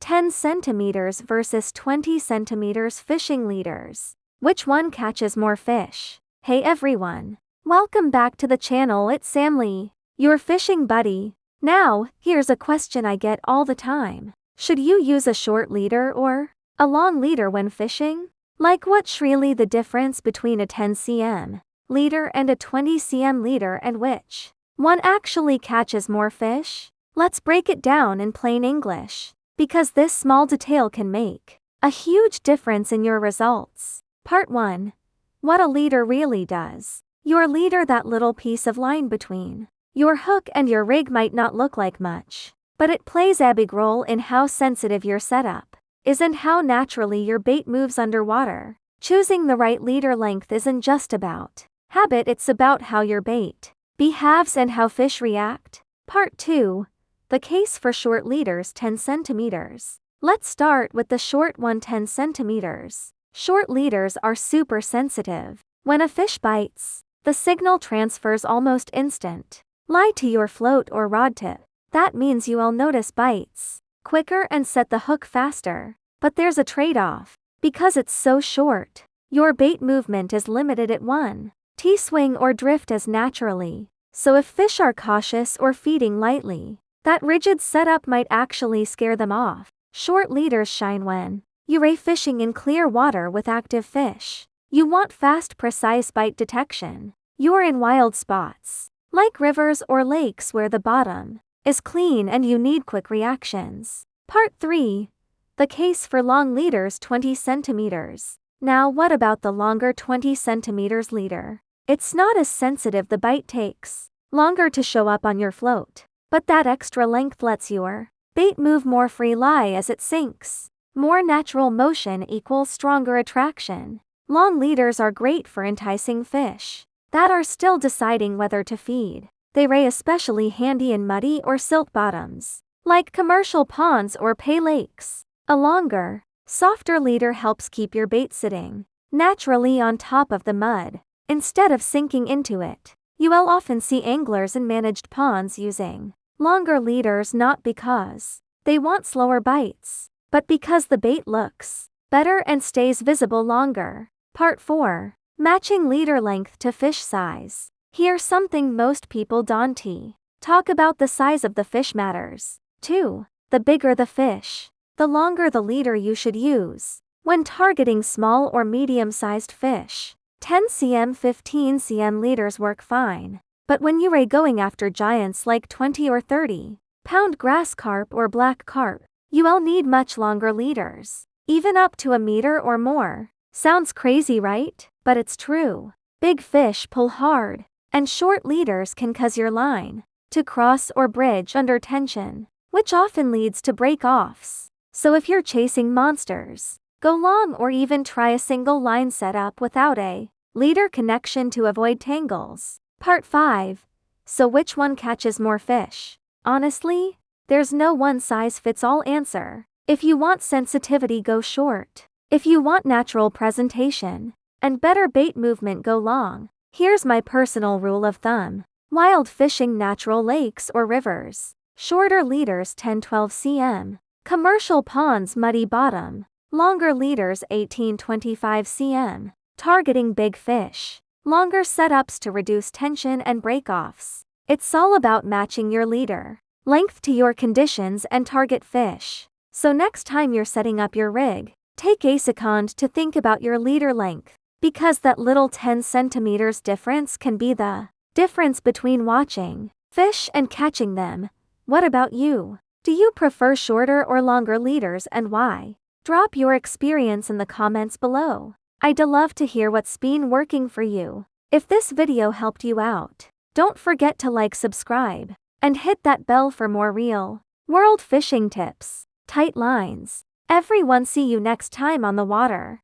10 centimeters versus 20 centimeters fishing leaders. Which one catches more fish? Hey everyone. Welcome back to the channel. It's Sam Lee, your fishing buddy. Now, here's a question I get all the time. Should you use a short leader or a long leader when fishing? Like, what's really the difference between a 10 cm leader and a 20 cm leader, and which one actually catches more fish? Let's break it down in plain English, because this small detail can make a huge difference in your results. Part 1. What a leader really does. Your leader, that little piece of line between your hook and your rig, might not look like much, but it plays a big role in how sensitive your setup is and how naturally your bait moves underwater. Choosing the right leader length isn't just about habit, it's about how your bait behaves and how fish react. Part 2. The case for short leaders, 10 centimeters. Let's start with the short one, 10 centimeters. Short leaders are super sensitive. When a fish bites, the signal transfers almost instant. Lie to your float or rod tip. That means you will notice bites quicker and set the hook faster. But there's a trade-off. Because it's so short, your bait movement is limited at 1 T-swing or drift as naturally. So if fish are cautious or feeding lightly, that rigid setup might actually scare them off. Short leaders shine when you're fishing in clear water with active fish. You want fast, precise bite detection. You're in wild spots, like rivers or lakes, where the bottom is clean and you need quick reactions. Part 3. The case for long leaders, 20 centimeters. Now, what about the longer 20 centimeters leader? It's not as sensitive. The bite takes longer to show up on your float, but that extra length lets your bait move more free lie as it sinks. More natural motion equals stronger attraction. Long leaders are great for enticing fish that are still deciding whether to feed. They are especially handy in muddy or silt bottoms, like commercial ponds or pay lakes. A longer, softer leader helps keep your bait sitting naturally on top of the mud, instead of sinking into it. You will often see anglers in managed ponds using longer leaders, not because they want slower bites, but because the bait looks better and stays visible longer. Part 4. Matching leader length to fish size. Here's something most people don't talk about. The size of the fish matters too. The bigger the fish, the longer the leader you should use. When targeting small or medium-sized fish, 10 cm, 15 cm leaders work fine. But when you're going after giants like 20 or 30 pound grass carp or black carp, you will need much longer leaders, even up to 1 meter or more. Sounds crazy, right? But it's true. Big fish pull hard, and short leaders can cause your line to cross or bridge under tension, which often leads to break-offs. So if you're chasing monsters, go long, or even try a single line setup without a leader connection to avoid tangles. Part 5. So which one catches more fish? Honestly, there's no one-size-fits-all answer. If you want sensitivity, go short. If you want natural presentation and better bait movement, go long. Here's my personal rule of thumb. Wild fishing, natural lakes or rivers, shorter leaders, 10-12 cm. Commercial ponds, muddy bottom, longer leaders, 18-25 cm. Targeting big fish, longer setups to reduce tension and break-offs. It's all about matching your leader length to your conditions and target fish. So next time you're setting up your rig, take a second to think about your leader length, because that little 10 centimeters difference can be the difference between watching fish and catching them. What about you? Do you prefer shorter or longer leaders, and why? Drop your experience in the comments below. I'd love to hear what's been working for you. If this video helped you out, don't forget to like, subscribe, and hit that bell for more real world fishing tips. Tight lines. Everyone, see you next time on the water.